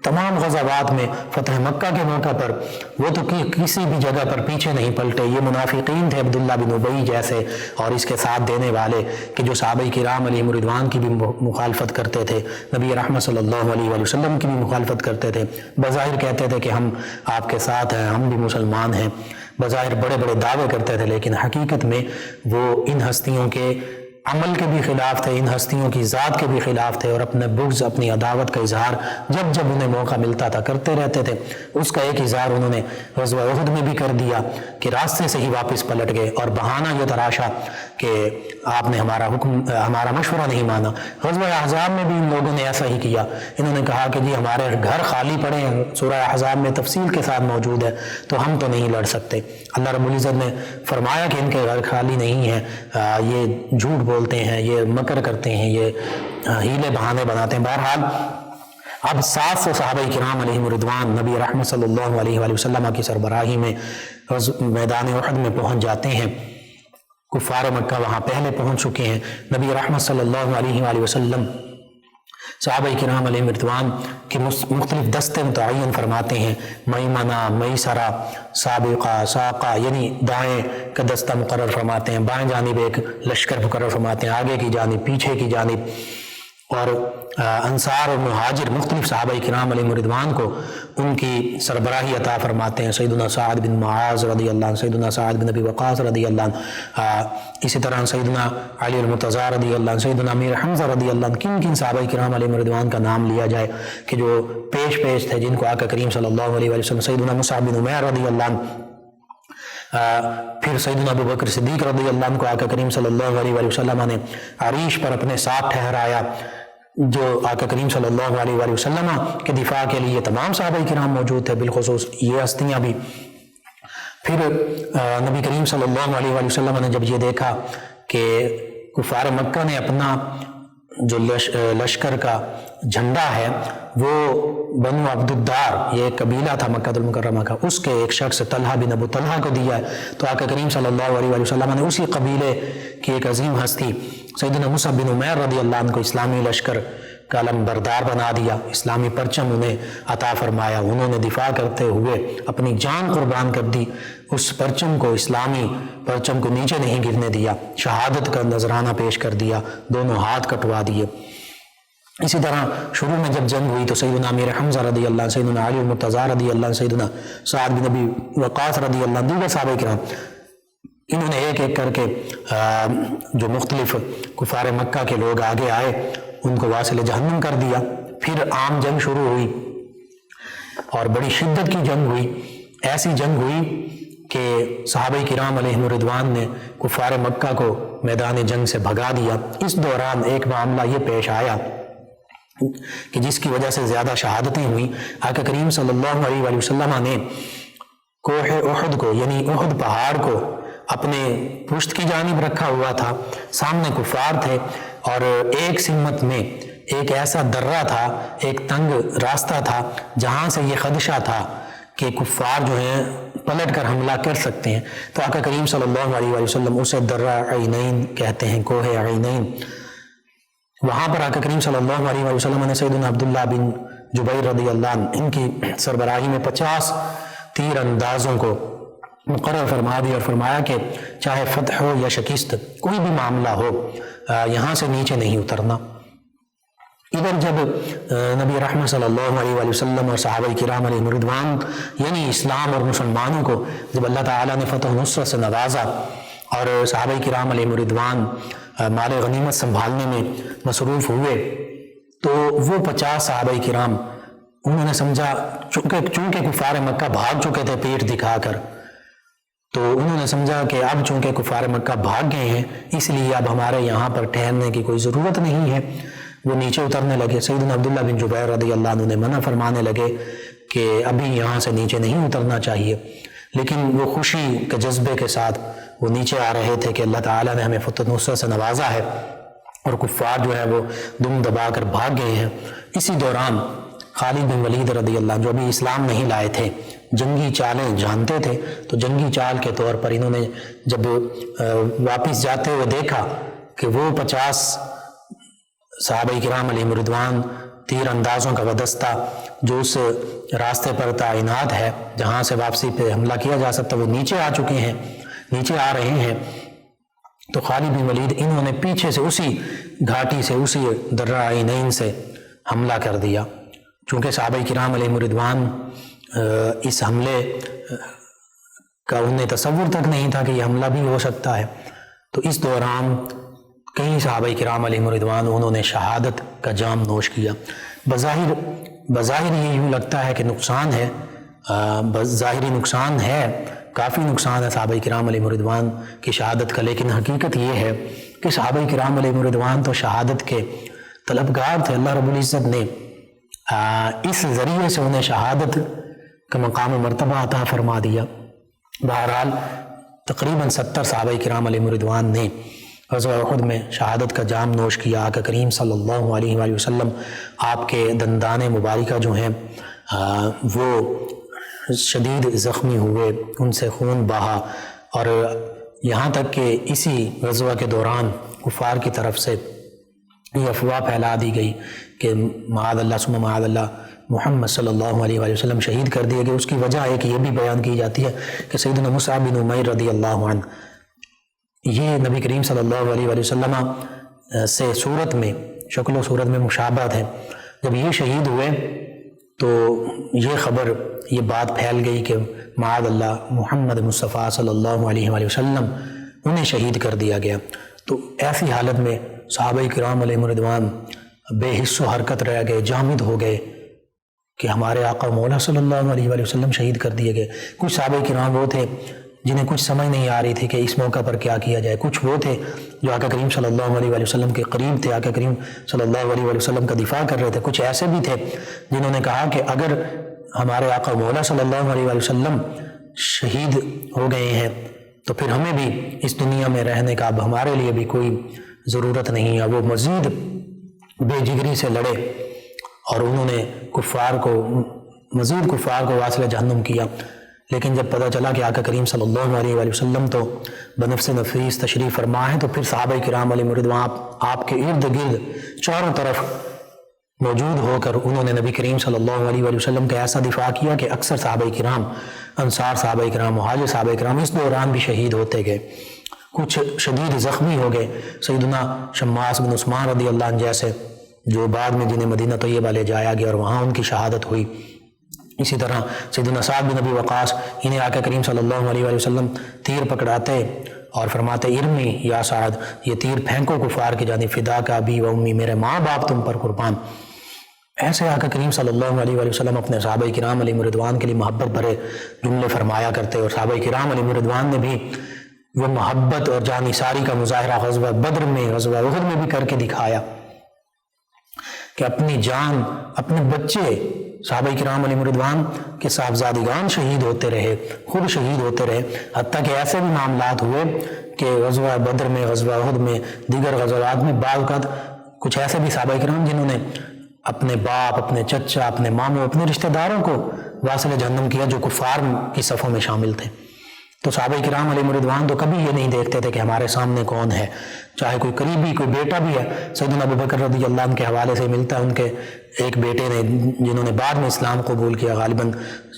تمام غزوات میں، فتح مکہ کے موقع پر وہ تو کسی بھی جگہ پر پیچھے نہیں پلٹے۔ یہ منافقین تھے عبداللہ بن ابی جیسے اور اس کے ساتھ دینے والے کہ جو صحابہ کرام علیہم الرضوان کی بھی مخالفت کرتے تھے، نبی رحمت صلی اللہ علیہ وآلہ وسلم کی بھی مخالفت کرتے تھے، بظاہر کہتے تھے کہ ہم آپ کے ساتھ ہیں، ہم بھی مسلمان ہیں، بظاہر بڑے بڑے دعوے کرتے تھے، لیکن حقیقت میں وہ ان ہستیوں کے عمل کے بھی خلاف تھے، ان ہستیوں کی ذات کے بھی خلاف تھے، اور اپنے بغض، اپنی عداوت کا اظہار جب جب انہیں موقع ملتا تھا کرتے رہتے تھے۔ اس کا ایک اظہار انہوں نے غزوہ احد میں بھی کر دیا کہ راستے سے ہی واپس پلٹ گئے اور بہانہ یہ تراشا کہ آپ نے ہمارا مشورہ نہیں مانا۔ غزوہ احزاب میں بھی ان لوگوں نے ایسا ہی کیا، انہوں نے کہا کہ جی ہمارے گھر خالی پڑے ہیں، سورہ احزاب میں تفصیل کے ساتھ موجود ہے، تو ہم تو نہیں لڑ سکتے۔ اللہ رب العزت نے فرمایا کہ ان کے گھر خالی نہیں ہیں، یہ جھوٹ بولتے ہیں، یہ مکر کرتے ہیں، یہ ہیلے بہانے بناتے ہیں۔ بہرحال اب 700 صحابہ کرام علیہم رضوان نبی رحمت صلی اللہ علیہ وآلہ وسلم کی سربراہی میں میدان احد میں پہنچ جاتے ہیں۔ کفار مکہ وہاں پہلے پہنچ چکے ہیں۔ نبی رحمت صلی اللہ علیہ وآلہ وسلم صحابہ کرام علیہ رضوان کے مختلف دستے متعین فرماتے ہیں، میمنہ، میسرہ، سابقہ، ساقہ، یعنی دائیں کا دستہ مقرر فرماتے ہیں، بائیں جانب ایک لشکر مقرر فرماتے ہیں، آگے کی جانب، پیچھے کی جانب، اور انصار اور مہاجر مختلف صحابہ کرام علیہ رضوان کو ان کی سربراہی عطا فرماتے ہیں۔ سیدنا سعد بن معاذ رضی اللہ عنہ، سیدنا سعد بن ابی وقاص رضی اللہ عنہ، اسی طرح سیدنا علی المرتضیٰ رضی اللہ عنہ، سیدنا امیر حمزہ رضی اللہ عنہ، کن کن صحابہ کرام علیہ رضوان کا نام لیا جائے کہ جو پیش تھے، جن کو آقا کریم صلی اللہ علیہ وسلم، سیدنا مصعب بن عمیر رضی اللہ عنہ، پھر سیدنا ابو بکر صدیق رضی اللہ عنہ کو آقا کریم صلی اللہ علیہ وسلم نے عریش پر اپنے ساتھ ٹھہرایا، جو آقا کریم صلی اللہ علیہ وآلہ وسلم کے دفاع کے لیے تمام صحابہ کرام موجود تھے، بالخصوص یہ ہستیاں بھی۔ پھر نبی کریم صلی اللہ علیہ وآلہ وسلم نے جب یہ دیکھا کہ کفار مکہ نے اپنا جو لشکر کا جھنڈا ہے وہ بنو عبد الدار، یہ ایک قبیلہ تھا مکہ المکرمہ کا، اس کے ایک شخص طلحہ بن ابو طلحہ کو دیا ہے، تو آقا کریم صلی اللہ علیہ وآلہ وسلم نے اسی قبیلے کی ایک عظیم ہستی سیدنا مصعب بن عمیر رضی اللہ عنہ کو اسلامی لشکر کا علم بردار بنا دیا، اسلامی پرچم انہیں عطا فرمایا، انہوں نے دفاع کرتے ہوئے اپنی جان قربان کر دی، اس پرچم کو، اسلامی پرچم کو نیچے نہیں گرنے دیا، شہادت کا نذرانہ پیش کر دیا، دونوں ہاتھ کٹوا دیے۔ اسی طرح شروع میں جب جنگ ہوئی تو سیدنا امیر حمزہ رضی اللہ عنہ، سیدنا علی المرتضیٰ رضی اللہ عنہ، سیدنا سعد بن ابی وقاص رضی اللہ عنہ، دیگر صحابہ کرام، انہوں نے ایک ایک کر کے جو مختلف کفار مکہ کے لوگ آگے آئے ان کو واصل جہنم کر دیا۔ پھر عام جنگ شروع ہوئی اور بڑی شدت کی جنگ ہوئی، ایسی جنگ ہوئی کہ صحابہ کرام علیہم رضوان نے کفار مکہ کو میدان جنگ سے بھگا دیا۔ اس دوران ایک معاملہ یہ پیش آیا کہ جس کی وجہ سے زیادہ شہادتیں ہوئیں۔ آقا کریم صلی اللہ علیہ وآلہ وسلم نے کوہ احد کو، یعنی احد پہاڑ کو اپنے پشت کی جانب رکھا ہوا تھا، سامنے کفار تھے، اور ایک سمت میں ایک ایسا درہ تھا، ایک تنگ راستہ تھا جہاں سے یہ خدشہ تھا کہ کفار جو ہیں پلٹ کر حملہ کر سکتے ہیں، تو آقا کریم صلی اللہ علیہ وآلہ وسلم اسے درہ عینین کہتے ہیں، کوہ عینین، وہاں پر آقا کریم صلی اللہ علیہ وآلہ وسلم نے سیدنا عبداللہ بن جبیر رضی اللہ عنہ، ان کی سربراہی میں 50 تیر اندازوں کو مقرر فرما دیا اور فرمایا کہ چاہے فتح ہو یا شکست، کوئی بھی معاملہ ہو، یہاں سے نیچے نہیں اترنا۔ ادھر جب نبی رحمت صلی اللہ علیہ وآلہ وسلم اور صحابہ کرام علیہ رضوان، یعنی اسلام اور مسلمانوں کو جب اللہ تعالیٰ نے فتح و نصرت سے نوازا اور صحابہ کرام علیہ رضوان مال غنیمت سنبھالنے میں مصروف ہوئے، تو وہ 50 صحابہ کرام انہوں نے سمجھا، چونکہ کفار مکہ بھاگ چکے تھے پیٹ دکھا کر، تو انہوں نے سمجھا کہ اب چونکہ کفار مکہ بھاگ گئے ہیں، اس لیے اب ہمارے یہاں پر ٹھہرنے کی کوئی ضرورت نہیں ہے، وہ نیچے اترنے لگے۔ سیدنا عبداللہ بن جبیر رضی اللہ عنہ نے منع فرمانے لگے کہ ابھی یہاں سے نیچے نہیں اترنا چاہیے، لیکن وہ خوشی کے جذبے کے ساتھ وہ نیچے آ رہے تھے کہ اللہ تعالیٰ نے ہمیں فتح نصرت سے نوازا ہے اور کفار جو ہے وہ دم دبا کر بھاگ گئے ہیں۔ اسی دوران خالد بن ولید رضی اللہ عنہ، جو ابھی اسلام نہیں لائے تھے، جنگی چالیں جانتے تھے، تو جنگی چال کے طور پر انہوں نے جب واپس جاتے ہوئے دیکھا کہ وہ 50 صحابہ کرام علیہ رضوان تیر اندازوں کا ودستہ جو اس راستے پر تعینات ہے جہاں سے واپسی پہ حملہ کیا جا سکتا، وہ نیچے آ چکے ہیں، نیچے آ رہے ہیں، تو خالد بن ولید انہوں نے پیچھے سے اسی گھاٹی سے، اسی درہ عینین سے حملہ کر دیا۔ چونکہ صحابہ کرام علیہ رضوان اس حملے کا انہیں تصور تک نہیں تھا کہ یہ حملہ بھی ہو سکتا ہے، تو اس دوران کئی صحابہ کرام علیہ رضوان انہوں نے شہادت کا جام نوش کیا۔ بظاہر یہ یوں لگتا ہے کہ نقصان ہے، ظاہری نقصان ہے، کافی نقصان ہے صحابہ کرام علیہ رضوان کی شہادت کا، لیکن حقیقت یہ ہے کہ صحابہ کرام علیہ رضوان تو شہادت کے طلبگار تھے۔ اللہ رب العزت نے اس ذریعے سے انہیں شہادت کا مقام و مرتبہ عطا فرما دیا۔ بہرحال تقریباً 70 صحابہ کرام علیہ رضوان نے غزوہ احد میں شہادت کا جام نوش کیا، آقا کریم صلی اللہ علیہ وآلہ وسلم آپ کے دندان مبارکہ جو ہیں وہ شدید زخمی ہوئے، ان سے خون بہا، اور یہاں تک کہ اسی غزوہ کے دوران کفار کی طرف سے یہ افواہ پھیلا دی گئی کہ معاذ اللہ ثم معاذ اللہ محمد صلی اللہ علیہ وآلہ وسلم شہید کر دیے گئے۔ اس کی وجہ ایک یہ بھی بیان کی جاتی ہے کہ سیدنا مصعب بن عمیر رضی اللہ عنہ یہ نبی کریم صلی اللہ علیہ وآلہ وسلم سے صورت میں، شکل و صورت میں مشابہت ہے۔ جب یہ شہید ہوئے تو یہ خبر، یہ بات پھیل گئی کہ معاذ اللہ محمد مصطفیٰ صلی اللہ علیہ وآلہ وسلم انہیں شہید کر دیا گیا۔ تو ایسی حالت میں صحابہ کرام علیہم رضوان بے حس و حرکت رہ گئے، جامد ہو گئے کہ ہمارے آقا مولا صلی اللہ علیہ وآلہ وسلم شہید کر دیے گئے۔ کچھ صحابہ کرام وہ تھے جنہیں کچھ سمجھ نہیں آ رہی تھی کہ اس موقع پر کیا کیا جائے، کچھ وہ تھے جو آقا کریم صلی اللہ علیہ وآلہ وسلم کے قریب تھے، آقا کریم صلی اللہ علیہ وآلہ وسلم کا دفاع کر رہے تھے، کچھ ایسے بھی تھے جنہوں نے کہا کہ اگر ہمارے آقا مولا صلی اللہ علیہ وآلہ وسلم شہید ہو گئے ہیں تو پھر ہمیں بھی اس دنیا میں رہنے کا اب ہمارے لیے بھی کوئی ضرورت نہیں ہے۔ وہ مزید بے جگری سے لڑے اور انہوں نے کفار کو واصل جہنم کیا۔ لیکن جب پتہ چلا کہ آقا کریم صلی اللہ علیہ وآلہ وسلم تو بنفس نفیس تشریف فرما ہے، تو پھر صحابہ کرام علیہم رضوان آپ کے ارد گرد چاروں طرف موجود ہو کر انہوں نے نبی کریم صلی اللہ علیہ وآلہ وسلم کا ایسا دفاع کیا کہ اکثر صحابہ کرام، انصار صحابہ کرام، مہاجر صحابہ کرام اس دوران بھی شہید ہوتے گئے، کچھ شدید زخمی ہو گئے۔ سیدنا شماس بن عثمان رضی اللہ عنہ جیسے جو بعد میں جنہیں مدینہ طیبہ لے جایا گیا اور وہاں ان کی شہادت ہوئی۔ اسی طرح سیدنا سعد بن ابی وقاص، انہیں آقا کریم صلی اللہ علیہ وآلہ وسلم تیر پکڑاتے اور فرماتے ارمی یا سعد، یہ تیر پھینکو کفار کی جانب، فدا کا ابی و امی، میرے ماں باپ تم پر قربان۔ ایسے آقا کریم صلی اللہ علیہ وآلہ وسلم اپنے صحابہ کرام علیہم رضوان کے لیے محبت بھرے جملے فرمایا کرتے، اور صحابہ کرام علیہم رضوان نے بھی وہ محبت اور جانثاری کا مظاہرہ غزوہ بدر میں، غزوہ احد میں بھی کر کے دکھایا کہ اپنی جان، اپنے بچے، صحابہ کرام علیہم رضوان کے صاحبزادگان شہید ہوتے رہے، خود شہید ہوتے رہے، حتیٰ کہ ایسے بھی معاملات ہوئے کہ غزوہ بدر میں، غزوہ احد میں، دیگر غزوات میں بعض اوقات کچھ ایسے بھی صحابہ کرام جنہوں نے اپنے باپ، اپنے چچا، اپنے ماموں، اپنے رشتہ داروں کو واصل جہنم کیا جو کفار کی صفوں میں شامل تھے۔ تو صحابہ کرام علیہم رضوان تو کبھی یہ نہیں دیکھتے تھے کہ ہمارے سامنے کون ہے، چاہے کوئی قریبی، کوئی بیٹا بھی ہے۔ سیدنا ابو بکر رضی اللہ عنہ کے حوالے سے ملتا ہے ان کے ایک بیٹے نے جنہوں نے بعد میں اسلام قبول کیا، غالباً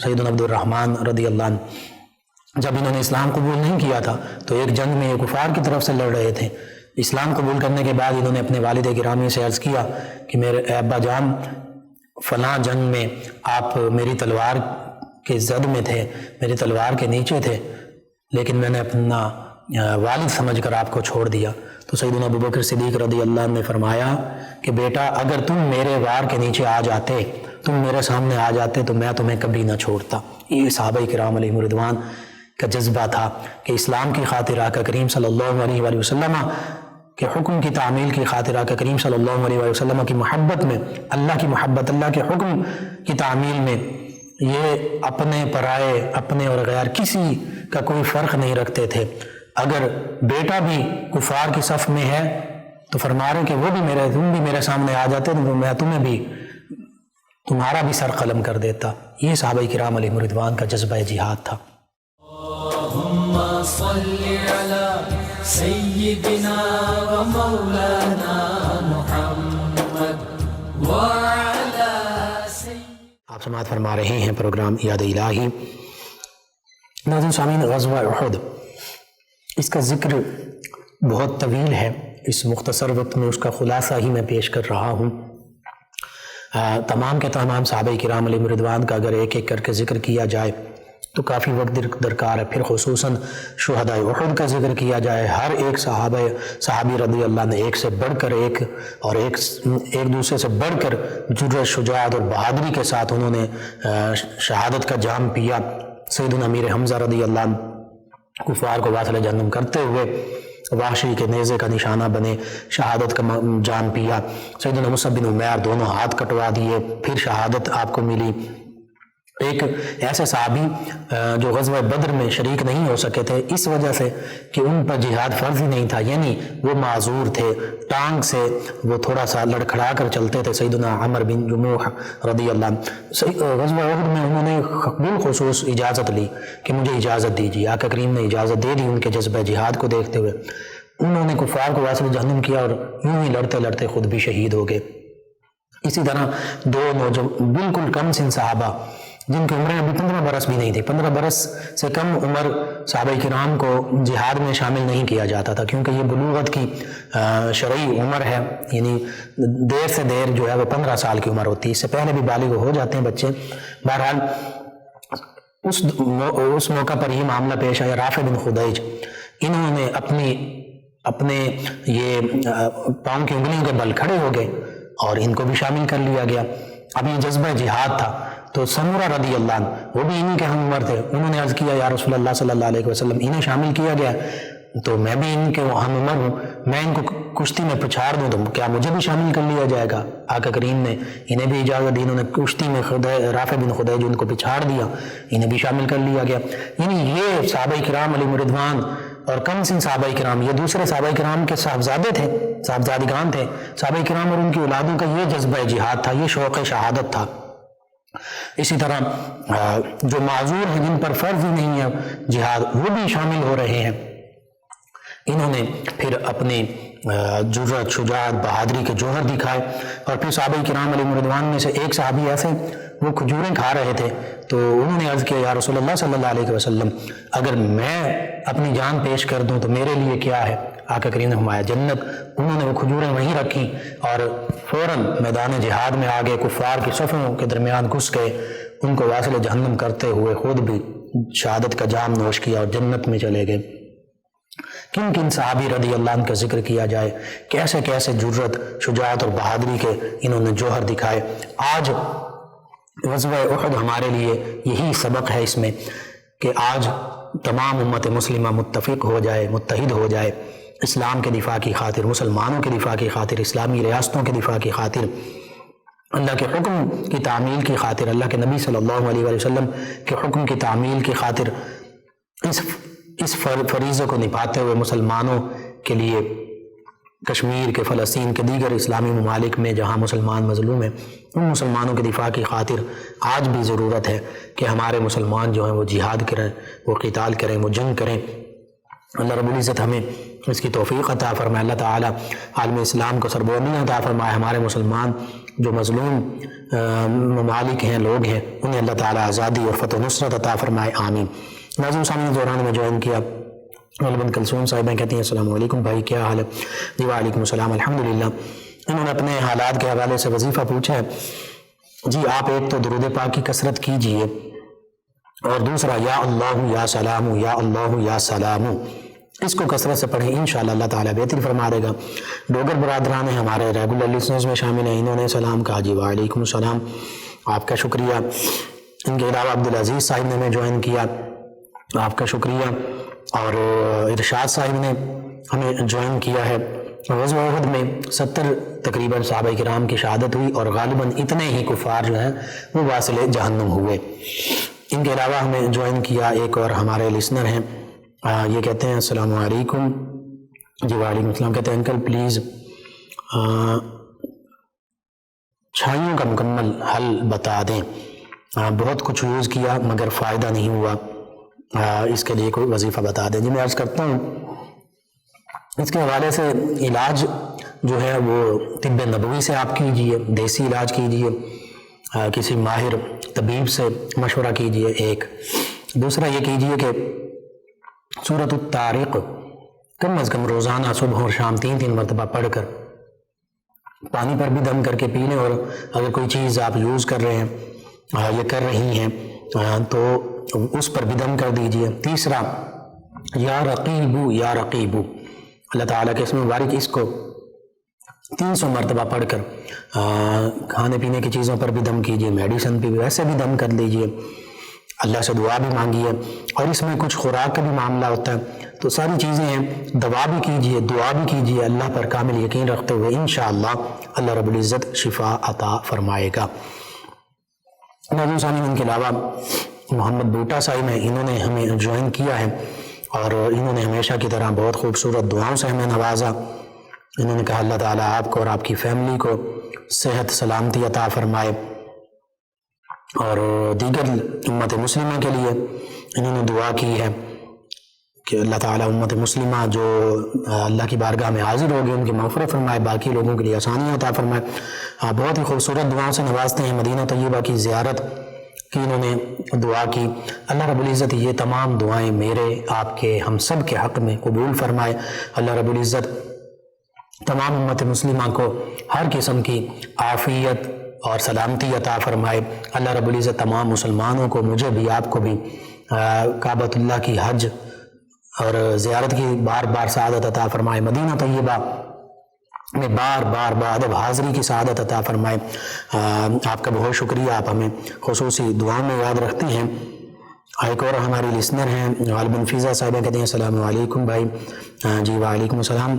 سیدنا عبد الرحمن رضی اللہ عنہ، جب انہوں نے اسلام قبول نہیں کیا تھا تو ایک جنگ میں یہ کفار کی طرف سے لڑ رہے تھے۔ اسلام قبول کرنے کے بعد انہوں نے اپنے والد گرامی سے عرض کیا کہ میرے ابا جان، فلاں جنگ میں آپ میری تلوار کے زد میں تھے، میری تلوار کے نیچے تھے، لیکن میں نے اپنا والد سمجھ کر آپ کو چھوڑ دیا۔ تو سیدنا ابو بکر صدیق رضی اللہ عنہ نے فرمایا کہ بیٹا، اگر تم میرے وار کے نیچے آ جاتے، تم میرے سامنے آ جاتے تو میں تمہیں کبھی نہ چھوڑتا۔ یہ صحابہ کرام علیہم رضوان کا جذبہ تھا کہ اسلام کی خاطر آقا کریم صلی اللہ علیہ وآلہ وسلم کے حکم کی تعمیل کی خاطر، آقا کریم صلی اللہ علیہ وآلہ وسلم کی محبت میں، اللہ کی محبت، اللہ کے حکم کی تعمیل میں یہ اپنے پرائے، اپنے اور غیر کسی کا کوئی فرق نہیں رکھتے تھے۔ اگر بیٹا بھی کفار کی صف میں ہے تو فرما رہے کہ وہ بھی تم بھی میرے سامنے آ جاتے تو میں تمہیں بھی، تمہارا بھی سر قلم کر دیتا۔ یہ صحابہ کرام علیہم رضوان کا جذبہ جہاد تھا۔ اللهم صل على سيدنا ومولانا محمد وعلى آپ سماعت فرما رہے ہیں پروگرام یاد الہی۔ ناظرین سامعین، غزوہ احد، اس کا ذکر بہت طویل ہے، اس مختصر وقت میں اس کا خلاصہ ہی میں پیش کر رہا ہوں۔ تمام کے تمام صحابہ کرام علیہم رضوان کا اگر ایک ایک کر کے ذکر کیا جائے تو کافی وقت درکار ہے، پھر خصوصاً شہداء احد کا ذکر کیا جائے، ہر ایک صحابی رضی اللہ عنہ ایک سے بڑھ کر ایک اور ایک دوسرے سے بڑھ کر جرأت، شجاعت اور بہادری کے ساتھ انہوں نے شہادت کا جام پیا۔ سیدنا امیر حمزہ رضی اللہ عنہ کفار کو واصل جہنم کرتے ہوئے وحشی کے نیزے کا نشانہ بنے، شہادت کا جام پیا۔ سیدنا مصعب بن عمیر دونوں ہاتھ کٹوا دیے، پھر شہادت آپ کو ملی۔ ایک ایسے صحابی جو غزوہ بدر میں شریک نہیں ہو سکے تھے اس وجہ سے کہ ان پر جہاد فرض ہی نہیں تھا، یعنی وہ معذور تھے، ٹانگ سے وہ تھوڑا سا لڑکھڑا کر چلتے تھے، سیدنا عمر بن جموح رضی اللہ عنہ غزوہ احد میں انہوں نے بالخصوص اجازت لی کہ مجھے اجازت دیجیے، آقا کریم نے اجازت دے دی ان کے جذبہ جہاد کو دیکھتے ہوئے۔ انہوں نے کفار کو واصل جہنم کیا اور یوں ہی لڑتے لڑتے خود بھی شہید ہو گئے۔ اسی طرح دو بالکل کم سن صحابہ جن کی عمریں ابھی 15 برس بھی نہیں تھی، 15 برس سے کم عمر صحابہ کرام کو جہاد میں شامل نہیں کیا جاتا تھا، کیونکہ یہ بلوغت کی شرعی عمر ہے، یعنی دیر سے دیر جو ہے وہ 15 سال کی عمر ہوتی ہے، اس سے پہلے بھی بالغ ہو جاتے ہیں بچے۔ بہرحال اس موقع پر یہ معاملہ پیش آیا، رافع بن خدیج انہوں نے اپنے یہ پاؤں کی انگلیوں کے بل کھڑے ہو گئے اور ان کو بھی شامل کر لیا گیا۔ اب یہ جذبہ جہاد تھا تو سمورہ رضی اللہ عنہ وہ بھی انہی کے ہم عمر تھے، انہوں نے عرض کیا یا رسول اللہ صلی اللہ علیہ وسلم انہیں شامل کیا گیا تو میں بھی ان کے ہم عمر ہوں، میں ان کو کشتی میں پچھاڑ دوں تو کیا مجھے بھی شامل کر لیا جائے گا؟ آقا کریم نے انہیں بھی اجازت دی، انہوں نے کشتی میں رافع بن خدیج ان کو پچھاڑ دیا، انہیں بھی شامل کر لیا گیا۔ یعنی یہ صحابہ کرام علیہم رضوان اور کم سن صحابہ کرام، یہ دوسرے صحابہ کرام کے صاحبزادے تھے، صاحبزادگان تھے، صحابہ کرام اور ان کی اولادوں کا یہ جذبہ جہاد تھا، یہ شوق شہادت تھا۔ اسی طرح جو معذور ہیں جن پر فرض ہی نہیں ہے جہاد وہ بھی شامل ہو رہے ہیں، انہوں نے پھر اپنی جرأت، شجاعت، بہادری کے جوہر دکھائے۔ اور پھر صحابہ کرام علیہم رضوان میں سے ایک صحابی ایسے وہ کھجوریں کھا رہے تھے تو انہوں نے عرض کیا یا رسول اللہ صلی اللہ علیہ وسلم اگر میں اپنی جان پیش کر دوں تو میرے لیے کیا ہے؟ آقا کریم نے فرمایا جنت۔ انہوں نے وہ کھجوریں وہیں رکھی اور فوراً میدان جہاد میں آگے کفار کی صفوں کے درمیان گھس گئے، ان کو واصل جہنم کرتے ہوئے خود بھی شہادت کا جام نوش کیا اور جنت میں چلے گئے۔ کن کن صحابی رضی اللہ عنہ کا ذکر کیا جائے، کیسے کیسے جرأت، شجاعت اور بہادری کے انہوں نے جوہر دکھائے۔ آج غزوہ احد ہمارے لیے یہی سبق ہے اس میں کہ آج تمام امت مسلمہ متفق ہو جائے، متحد ہو جائے، اسلام کے دفاع کی خاطر، مسلمانوں کے دفاع کی خاطر، اسلامی ریاستوں کے دفاع کی خاطر، اللہ کے حکم کی تعمیل کی خاطر، اللہ کے نبی صلی اللہ علیہ وسلم کے حکم کی تعمیل کی خاطر اس فریضے کو نبھاتے ہوئے مسلمانوں کے لیے کشمیر کے، فلسطین کے، دیگر اسلامی ممالک میں جہاں مسلمان مظلوم ہیں ان مسلمانوں کے دفاع کی خاطر آج بھی ضرورت ہے کہ ہمارے مسلمان جو ہیں وہ جہاد کریں، وہ قتال کریں، وہ جنگ کریں۔ اللہ رب العزت ہمیں اس کی توفیق عطا فرمائے، اللہ تعالیٰ عالم اسلام کو سربلندی عطا فرمائے، ہمارے مسلمان جو مظلوم ممالک ہیں، لوگ ہیں، انہیں اللہ تعالیٰ آزادی اور فتح و نصرت عطا فرمائے، آمین۔ ناظرین سامعین دوران میں جوائن کیا غالباً کلثوم صاحبہ کہتی ہیں السلام علیکم بھائی کیا حال ہے؟ جی وعلیکم السلام الحمدللہ۔ انہوں نے اپنے حالات کے حوالے سے وظیفہ پوچھا ہے۔ جی آپ ایک تو درود پاک کی کثرت کیجئے اور دوسرا یا اللہ یا سلام یا اللہ یا سلام، اس کو کثرت سے پڑھیں، انشاءاللہ اللہ تعالیٰ بہتر فرما دے گا۔ ڈوگر برادران ہیں ہمارے ریگولر لسنرز میں شامل ہیں، انہوں نے سلام کہا، جی وعلیکم السلام، آپ کا شکریہ۔ ان کے علاوہ عبدالعزیز صاحب نے ہمیں جوائن کیا، آپ کا شکریہ، اور ارشاد صاحب نے ہمیں جوائن کیا ہے۔ غزوہ احد میں 70 تقریباً صحابہ کرام کی شہادت ہوئی اور غالباً اتنے ہی کفار جو ہیں وہ واصل جہنم ہوئے۔ ان کے علاوہ ہمیں جوائن کیا ایک اور ہمارے لسنر ہیں، یہ کہتے ہیں السلام علیکم، جی وعلیکم السلام، کہتے ہیں انکل پلیز چھائیوں کا مکمل حل بتا دیں، بہت کچھ یوز کیا مگر فائدہ نہیں ہوا، اس کے لیے کوئی وظیفہ بتا دیں۔ جی میں عرض کرتا ہوں اس کے حوالے سے علاج جو ہے وہ طب نبوی سے آپ کیجئے، دیسی علاج کیجئے، کسی ماہر طبیب سے مشورہ کیجئے ایک۔ دوسرا یہ کیجئے کہ سورۃ الطارق کم از کم روزانہ صبح اور شام 3 مرتبہ پڑھ کر پانی پر بھی دم کر کے پی لیں، اور اگر کوئی چیز آپ یوز کر رہے ہیں یا کر رہی ہیں تو اس پر بھی دم کر دیجئے۔ تیسرا یا رقیبو یا رقیبو، اللہ تعالیٰ کے اسم مبارک، اس کو 300 مرتبہ پڑھ کر کھانے پینے کی چیزوں پر بھی دم کیجئے، میڈیسن پہ بھی ویسے بھی دم کر لیجئے، اللہ سے دعا بھی مانگیے، اور اس میں کچھ خوراک کا بھی معاملہ ہوتا ہے، تو ساری چیزیں ہیں، دوا بھی کیجئے، دعا بھی کیجئے، اللہ پر کامل یقین رکھتے ہوئے انشاءاللہ اللہ رب العزت شفا عطا فرمائے گا۔ ناظرین سامعین، ان کے علاوہ محمد بوٹا صاحب ہیں، انہوں نے ہمیں جوائن کیا ہے اور انہوں نے ہمیشہ کی طرح بہت خوبصورت دعاؤں سے ہمیں نوازا۔ انہوں نے کہا اللہ تعالیٰ آپ کو اور آپ کی فیملی کو صحت سلامتی عطا فرمائے، اور دیگر امت مسلمہ کے لیے انہوں نے دعا کی ہے کہ اللہ تعالیٰ امت مسلمہ جو اللہ کی بارگاہ میں حاضر ہوگی ان کی مغفرت فرمائے، باقی لوگوں کے لیے آسانیاں عطا فرمائے۔ بہت ہی خوبصورت دعاؤں سے نوازتے ہیں۔ مدینہ طیبہ کی زیارت کی انہوں نے دعا کی، اللہ رب العزت یہ تمام دعائیں میرے آپ کے ہم سب کے حق میں قبول فرمائے۔ اللہ رب العزت تمام امت مسلمہ کو ہر قسم کی عافیت اور سلامتی عطا فرمائے۔ اللہ رب العزت تمام مسلمانوں کو، مجھے بھی آپ کو بھی کعبۃ اللہ کی حج اور زیارت کی بار بار سعادت عطا فرمائے، مدینہ طیبہ میں بار بار بادب حاضری کی سعادت عطا فرمائے۔ آپ کا بہت شکریہ، آپ ہمیں خصوصی دعاؤں میں یاد رکھتے ہیں۔ ایک اور ہماری لسنر ہیں غالباً فیضا صاحبہ، کہتے ہیں السلام علیکم بھائی۔ جی وعلیکم السلام،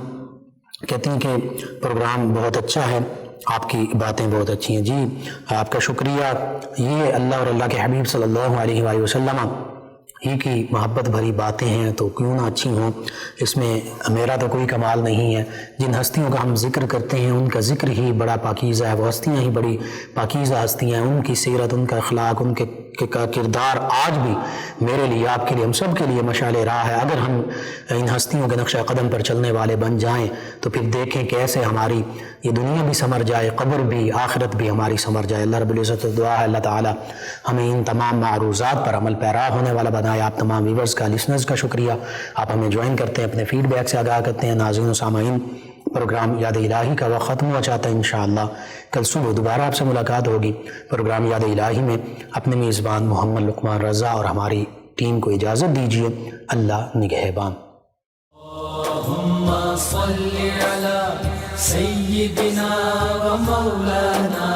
کہتے ہیں کہ پروگرام بہت اچھا ہے، آپ کی باتیں بہت اچھی ہیں۔ جی آپ کا شکریہ، یہ اللہ اور اللہ کے حبیب صلی اللہ علیہ وآلہ وسلم ہی کی محبت بھری باتیں ہیں تو کیوں نہ اچھی ہوں، اس میں میرا تو کوئی کمال نہیں ہے۔ جن ہستیوں کا ہم ذکر کرتے ہیں ان کا ذکر ہی بڑا پاکیزہ ہے، وہ ہستیاں ہی بڑی پاکیزہ ہستیاں ہیں، ان کی سیرت، ان کا اخلاق، ان کے کردار آج بھی میرے لیے، آپ کے لیے، ہم سب کے لیے مشعل راہ ہے۔ اگر ہم ان ہستیوں کے نقشہ قدم پر چلنے والے بن جائیں تو پھر دیکھیں کیسے ہماری یہ دنیا بھی سمر جائے، قبر بھی، آخرت بھی ہماری سمر جائے۔ اللہ رب العزت دعا ہے اللہ تعالیٰ ہمیں ان تمام معروضات پر عمل پیرا ہونے والا بنائے۔ آپ تمام ویورز کا، لسنرز کا شکریہ، آپ ہمیں جوائن کرتے ہیں، اپنے فیڈ بیک سے آگاہ کرتے ہیں۔ ناظرین و سامعین، پروگرام یاد الہی کا وقت ختم ہوا چاہتا ہے، انشاءاللہ کل صبح دوبارہ آپ سے ملاقات ہوگی۔ پروگرام یاد الہی میں اپنے میزبان محمد لقمان رضا اور ہماری ٹیم کو اجازت دیجیے۔ اللہ نگہبان۔ اللہم صل علی سیدنا و مولانا